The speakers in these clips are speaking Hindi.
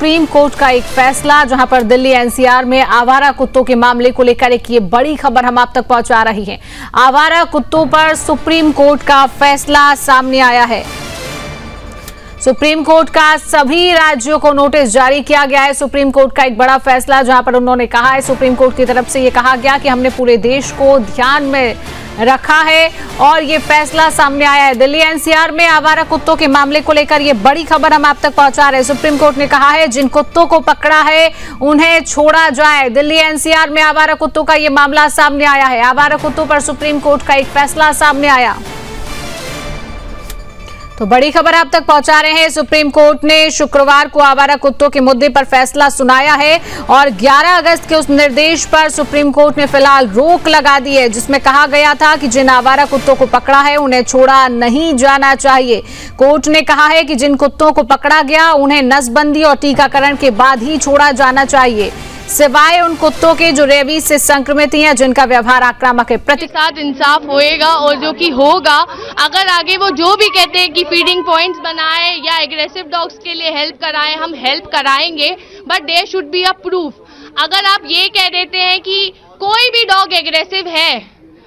सुप्रीम कोर्ट का एक फैसला, जहां पर दिल्ली एनसीआर में आवारा कुत्तों के मामले को लेकर एक ये बड़ी खबर हम आप तक पहुंचा रही हैं। आवारा कुत्तों पर सुप्रीम कोर्ट का फैसला सामने आया है। सुप्रीम कोर्ट का सभी राज्यों को नोटिस जारी किया गया है। सुप्रीम कोर्ट का एक बड़ा फैसला, जहां पर उन्होंने कहा है, सुप्रीम कोर्ट की तरफ से ये कहा गया कि हमने पूरे देश को ध्यान में रखा है और ये फैसला सामने आया है। दिल्ली एनसीआर में आवारा कुत्तों के मामले को लेकर ये बड़ी खबर हम आप तक पहुंचा रहे हैं। सुप्रीम कोर्ट ने कहा है, जिन कुत्तों को पकड़ा है उन्हें छोड़ा जाए। दिल्ली एनसीआर में आवारा कुत्तों का ये मामला सामने आया है। आवारा कुत्तों पर सुप्रीम कोर्ट का एक फैसला सामने आया, तो बड़ी खबर आप तक पहुंचा रहे हैं। सुप्रीम कोर्ट ने शुक्रवार को आवारा कुत्तों के मुद्दे पर फैसला सुनाया है और 11 अगस्त के उस निर्देश पर सुप्रीम कोर्ट ने फिलहाल रोक लगा दी है, जिसमें कहा गया था कि जिन आवारा कुत्तों को पकड़ा है उन्हें छोड़ा नहीं जाना चाहिए। कोर्ट ने कहा है कि जिन कुत्तों को पकड़ा गया उन्हें नसबंदी और टीकाकरण के बाद ही छोड़ा जाना चाहिए, सिवाय उन कुत्तों के जो रेबीज से संक्रमित हैं, जिनका व्यवहार आक्रामक है। के साथ इंसाफ होएगा और जो कि होगा, अगर आगे वो जो भी कहते हैं कि फीडिंग पॉइंट्स बनाए या एग्रेसिव डॉग्स के लिए हेल्प कराएं, हम हेल्प कराएंगे, but there should be a proof. अगर आप ये कह देते हैं कि कोई भी डॉग एग्रेसिव है,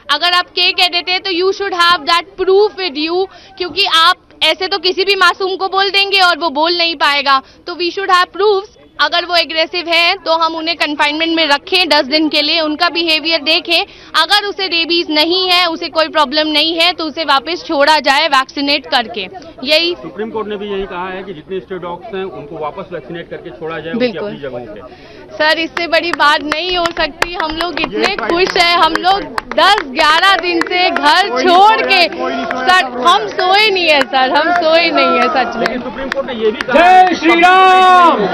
अगर आप ये कह देते हैं, तो you should have that proof with you, क्योंकि आप ऐसे तो किसी भी मासूम को बोल देंगे और वो बोल नहीं पाएगा। तो वी शुड हैव प्रूफ। अगर वो एग्रेसिव है तो हम उन्हें कंफाइनमेंट में रखें 10 दिन के लिए, उनका बिहेवियर देखें। अगर उसे रेबीज नहीं है, उसे कोई प्रॉब्लम नहीं है, तो उसे वापस छोड़ा जाए वैक्सीनेट करके। यही सुप्रीम कोर्ट ने भी यही कहा है कि जितने स्ट्रे डॉग्स हैं उनको वापस वैक्सीनेट करके छोड़ा जाए उनकी अपनी जगहों पे। सर, इससे बड़ी बात नहीं हो सकती। हम लोग इतने खुश हैं, हम लोग 10-11 दिन से घर छोड़ के, सर हम सोए नहीं है, सर हम सोए नहीं है सच में। सुप्रीम कोर्ट ने ये भी कहा, जय Shri Ram.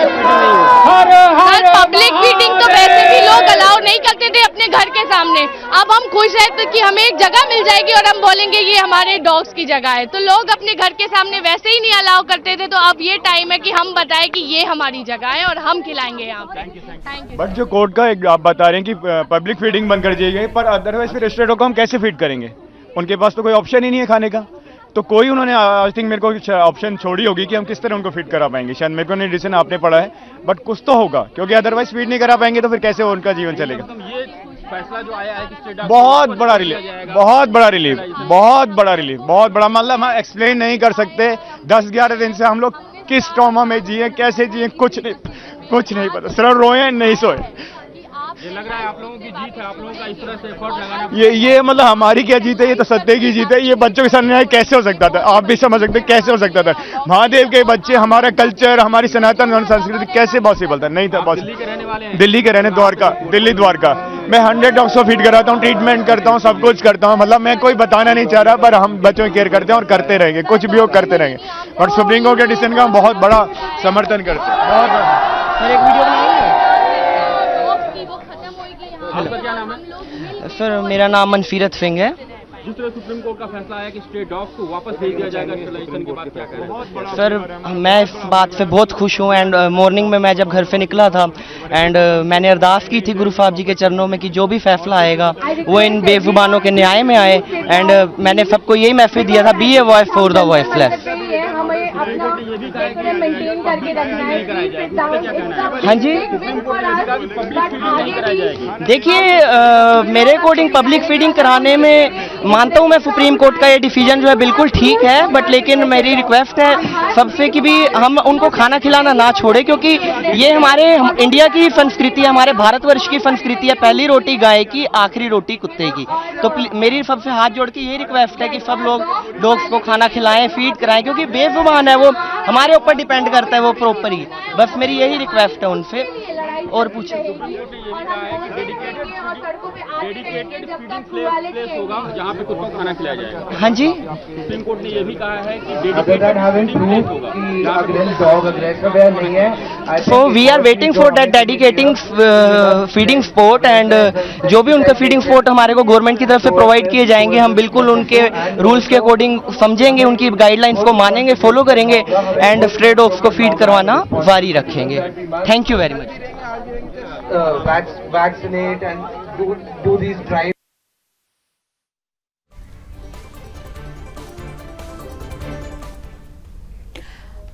Sir public feeding तो वैसे भी लोग अलाउ नहीं करते थे अपने घर के सामने। अब हम खुश हैं तो कि हमें एक जगह मिल जाएगी और हम बोलेंगे ये हमारे डॉग्स की जगह है, तो लोग अपने घर के सामने वैसे ही नहीं अलाउ करते थे। तो अब ये टाइम है कि हम बताएं कि ये हमारी जगह है और हम खिलाएंगे यहाँ पे। Thank you. बट जो कोर्ट का एक आप बता रहे हैं कि पब्लिक फीडिंग बंद कर दी गई, पर अदरवाइज फिर स्ट्रे डॉग को हम कैसे फीड करेंगे? उनके पास तो कोई ऑप्शन ही नहीं है खाने का। तो कोई उन्होंने आई थिंक मेरे को ऑप्शन छोड़ी होगी कि हम किस तरह उनको फीड करा पाएंगे। शायद मेरे को नहीं डिसीजन आपने पढ़ा है, बट कुछ तो होगा, क्योंकि अदरवाइज फीड नहीं करा पाएंगे तो फिर कैसे उनका जीवन चलेगा। ये फैसला जो आया है कि बहुत बड़ा रिलीफ, बहुत बड़ा रिलीफ, बहुत बड़ा रिलीफ, बहुत बड़ा। मतलब हम एक्सप्लेन नहीं कर सकते। 10-11 दिन से हम लोग किस ट्रॉमा में जिए, कैसे जिए, कुछ नहीं पता। सिर्फ रोए नहीं सोए। ये लग रहा है आप लोगों की जीत है, आप लोगों का इस तरह से एफर्ट लगाना। ये मतलब हमारी क्या जीत है, ये तो सत्य की जीत है। ये बच्चों के सामने कैसे हो सकता था? आप भी समझ सकते कैसे हो सकता था। महादेव के बच्चे, हमारा कल्चर, हमारी सनातन संस्कृति कैसे पॉसिबल था? नहीं था पॉसिबल। दिल्ली के रहने वाले हैं? दिल्ली के रहने, द्वारका, दिल्ली द्वारका। मैं 100 डॉग्स को फीड कराता हूँ, ट्रीटमेंट करता हूँ, सब कुछ करता हूँ। मतलब मैं कोई बताना नहीं चाह रहा, पर हम बच्चों की केयर करते हैं और करते रहेंगे, कुछ भी हो करते रहेंगे। और सुप्रीम कोर्ट के डिसीजन का हम बहुत बड़ा समर्थन करते हैं। बहुत आपका क्या नाम है? सर मेरा नाम मनफीरत सिंह है। जिस तरह सुप्रीम कोर्ट का फैसला है कि स्ट्रे डॉग्स को वापस भेज दिया जाएगा स्टरलाइजेशन के बाद, क्या कह रहे हैं? सर मैं इस बात से बहुत खुश हूँ। एंड मॉर्निंग में मैं जब घर से निकला था एंड मैंने अरदास की थी गुरु साहब जी के चरणों में कि जो भी फैसला आएगा वो इन बेजुबानों के न्याय में आए। एंड मैंने सबको यही मैसेज दिया था, be a voice for the voiceless. हाँ जी, देखिए मेरे अकॉर्डिंग पब्लिक फीडिंग कराने में मानता हूँ मैं सुप्रीम कोर्ट का ये डिसीजन जो है बिल्कुल ठीक है, बट लेकिन मेरी रिक्वेस्ट है सबसे कि भी हम उनको खाना खिलाना ना छोड़े, क्योंकि ये हमारे इंडिया की संस्कृति है, हमारे भारतवर्ष की संस्कृति है। पहली रोटी गाय की, आखिरी रोटी कुत्ते की। तो मेरी सबसे हाथ जोड़ के ये रिक्वेस्ट है कि सब लोग डॉग्स को खाना खिलाएं, फीड कराएं, क्योंकि बेजुबान है वो, हमारे ऊपर डिपेंड करता है वो प्रॉपर ही। बस मेरी यही रिक्वेस्ट है उनसे। और पूछे डेडिकेटेड फीडिंग प्लेस होगा जहाँ पे कुत्तों को खाना खिलाया जाएगा। हाँ जी, सुप्रीम कोर्ट ने ये भी कहा है कि डेडिकेटेड फीडिंग प्लेस होगा। So we are waiting for that dedicating feeding spot. And जो भी उनका फीडिंग स्पॉट हमारे को गवर्नमेंट की तरफ से प्रोवाइड किए जाएंगे, हम बिल्कुल उनके रूल्स के अकॉर्डिंग समझेंगे, उनकी गाइडलाइंस को मानेंगे, फॉलो करेंगे एंड स्ट्रे डॉग्स को फीड करवाना जारी रखेंगे। Thank you very much. Vaccinate and do these drives.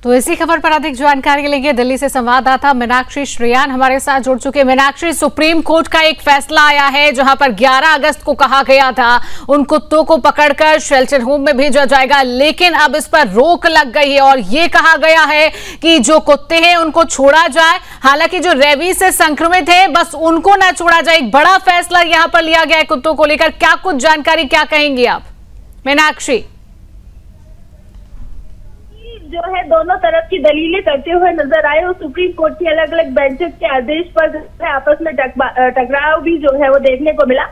तो इसी खबर पर अधिक जानकारी के लिए दिल्ली से संवाददाता मीनाक्षी श्रेयान हमारे साथ जुड़ चुके हैं। मीनाक्षी, सुप्रीम कोर्ट का एक फैसला आया है जहां पर 11 अगस्त को कहा गया था उन कुत्तों को पकड़कर शेल्टर होम में भेजा जाएगा, लेकिन अब इस पर रोक लग गई है और ये कहा गया है कि जो कुत्ते हैं उनको छोड़ा जाए। हालांकि जो रेबीज से संक्रमित है बस उनको ना छोड़ा जाए। एक बड़ा फैसला यहां पर लिया गया है कुत्तों को लेकर। क्या कुछ जानकारी, क्या कहेंगी आप मीनाक्षी? जो है दोनों तरफ की दलीलें करते हुए नजर आए और सुप्रीम कोर्ट की अलग अलग बेंचेस के आदेश पर आपस में टकराव भी जो है वो देखने को मिला।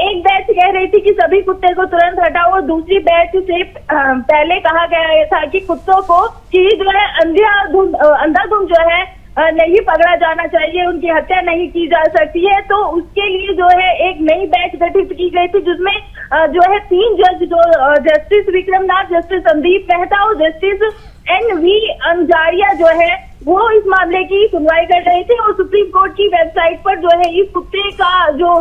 एक बेंच कह रही थी कि सभी कुत्ते को तुरंत हटाओ और दूसरी बेंच से पहले कहा गया था कि कुत्तों को जो है अंधाधुंध जो है नहीं पकड़ा जाना चाहिए, उनकी हत्या नहीं की जा सकती है। तो उसके लिए जो है एक नई बेंच गठित की गई थी जिसमें जो है 3 जज, जो जस्टिस विक्रमनाथ, जस्टिस संदीप मेहता और जस्टिस NV अंजारिया जो है वो इस मामले की सुनवाई कर रही थी। और सुप्रीम कोर्ट की वेबसाइट पर जो है इस कुत्ते का जो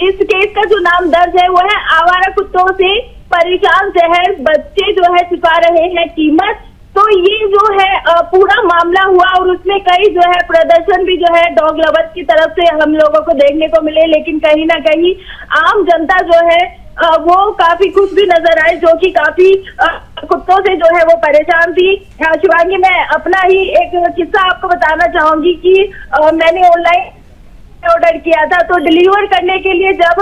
इस केस का जो नाम दर्ज है वो है आवारा कुत्तों से परेशान शहर बच्चे जो है चुका रहे हैं कीमत। तो ये जो है पूरा मामला हुआ और उसमें कई जो है प्रदर्शन भी जो है डॉग लवर्स की तरफ से हम लोगों को देखने को मिले, लेकिन कहीं ना कहीं आम जनता जो है वो काफी खुश भी नजर आए, जो कि काफी कुत्तों से जो है वो परेशान थी। शिवांगी, मैं अपना ही एक किस्सा आपको बताना चाहूंगी कि मैंने ऑनलाइन ऑर्डर किया था, तो डिलीवर करने के लिए जब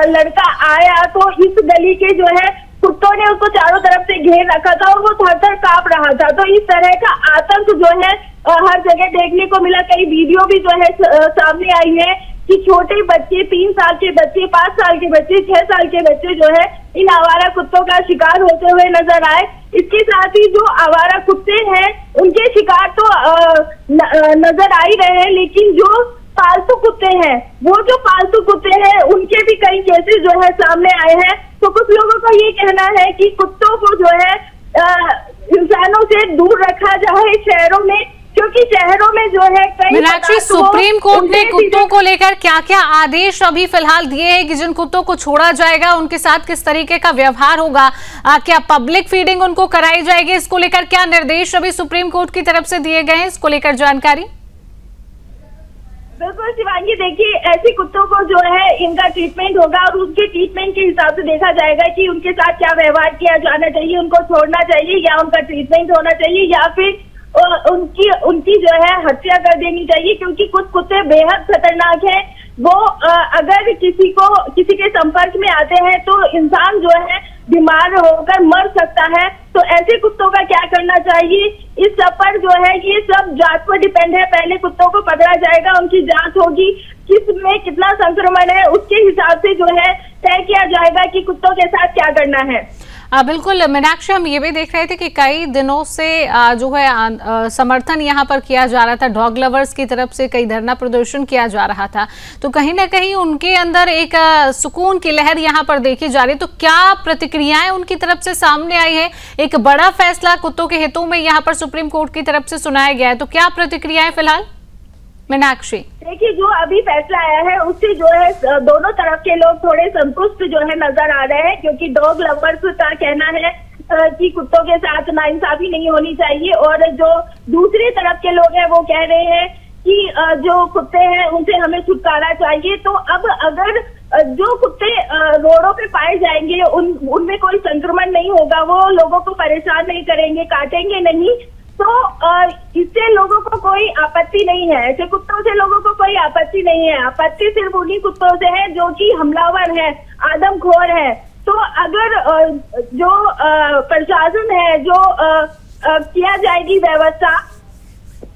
लड़का आया तो इस गली के जो है कुत्तों ने उसको चारों तरफ से घेर रखा था और वो थर-थर कांप रहा था। तो इस तरह का आतंक जो है हर जगह देखने को मिला। कई वीडियो भी जो है सामने आई है कि छोटे बच्चे, 3 साल के बच्चे, 5 साल के बच्चे, 6 साल के बच्चे जो है इन आवारा कुत्तों का शिकार होते हुए नजर आए। इसके साथ ही जो आवारा कुत्ते हैं उनके शिकार तो नजर आ ही रहे हैं, लेकिन जो पालतू कुत्ते हैं, वो जो पालतू कुत्ते हैं उनके भी कई केसेस जो है सामने आए हैं। तो कुछ लोगों का ये कहना है कि कुत्तों को जो है इंसानों से दूर रखा जाए शहरों में, क्योंकि शहरों में जो है कई मीनाक्षी, सुप्रीम कोर्ट ने कुत्तों को लेकर क्या क्या आदेश अभी फिलहाल दिए हैं कि जिन कुत्तों को छोड़ा जाएगा उनके साथ किस तरीके का व्यवहार होगा? क्या पब्लिक फीडिंग उनको कराई जाएगी? इसको लेकर क्या निर्देश अभी सुप्रीम कोर्ट की तरफ से दिए गए हैं? इसको लेकर जानकारी। बिल्कुल शिवांगी, देखिए ऐसे कुत्तों को जो है इनका ट्रीटमेंट होगा और उसके ट्रीटमेंट के हिसाब से देखा जाएगा कि उनके साथ क्या व्यवहार किया जाना चाहिए, उनको छोड़ना चाहिए या उनका ट्रीटमेंट होना चाहिए या फिर उनकी जो है हत्या कर देनी चाहिए। क्योंकि कुछ कुत्ते बेहद खतरनाक हैं, वो अगर किसी के संपर्क में आते हैं तो इंसान जो है बीमार होकर मर सकता है। तो ऐसे कुत्तों का क्या करना चाहिए, इस सब पर जो है ये सब जांच पर डिपेंड है। पहले कुत्तों को पकड़ा जाएगा, उनकी जांच होगी, किस में कितना संक्रमण है उसके हिसाब से जो है तय किया जाएगा कि कुत्तों के साथ क्या करना है। बिल्कुल मीनाक्षी, हम ये भी देख रहे थे कि कई दिनों से जो है समर्थन यहाँ पर किया जा रहा था, डॉग लवर्स की तरफ से कई धरना प्रदर्शन किया जा रहा था, तो कहीं ना कहीं उनके अंदर एक सुकून की लहर यहाँ पर देखी जा रही। तो क्या प्रतिक्रियाएं उनकी तरफ से सामने आई है? एक बड़ा फैसला कुत्तों के हितों में यहाँ पर सुप्रीम कोर्ट की तरफ से सुनाया गया है, तो क्या प्रतिक्रियाएं फिलहाल मीनाक्षी? देखिए, जो अभी फैसला आया है उससे जो है दोनों तरफ के लोग थोड़े संतुष्ट जो है नजर आ रहे हैं, क्योंकि डॉग लवर्स का कहना है कि कुत्तों के साथ नाइंसाफी नहीं होनी चाहिए और जो दूसरी तरफ के लोग हैं वो कह रहे हैं कि जो कुत्ते हैं उनसे हमें छुटकारा चाहिए। तो अब अगर जो कुत्ते रोडों पे पाए जाएंगे उनमें कोई संक्रमण नहीं होगा, वो लोगों को परेशान नहीं करेंगे, काटेंगे नहीं, तो इससे लोगों को कोई आपत्ति नहीं है। ऐसे कुत्तों से लोगों को कोई आपत्ति नहीं है। आपत्ति सिर्फ उन्हीं कुत्तों से है जो कि हमलावर है, आदमखोर है। तो अगर जो प्रशासन है, जो किया जाएगी व्यवस्था,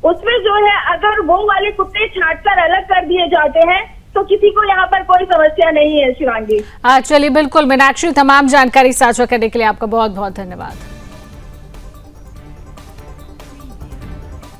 उसमें जो है अगर वो वाले कुत्ते छांटकर अलग कर दिए जाते हैं तो किसी को यहाँ पर कोई समस्या नहीं है। शिवांगी, चलिए, बिल्कुल मीनाक्षी, तमाम जानकारी साझा करने के लिए आपका बहुत बहुत धन्यवाद।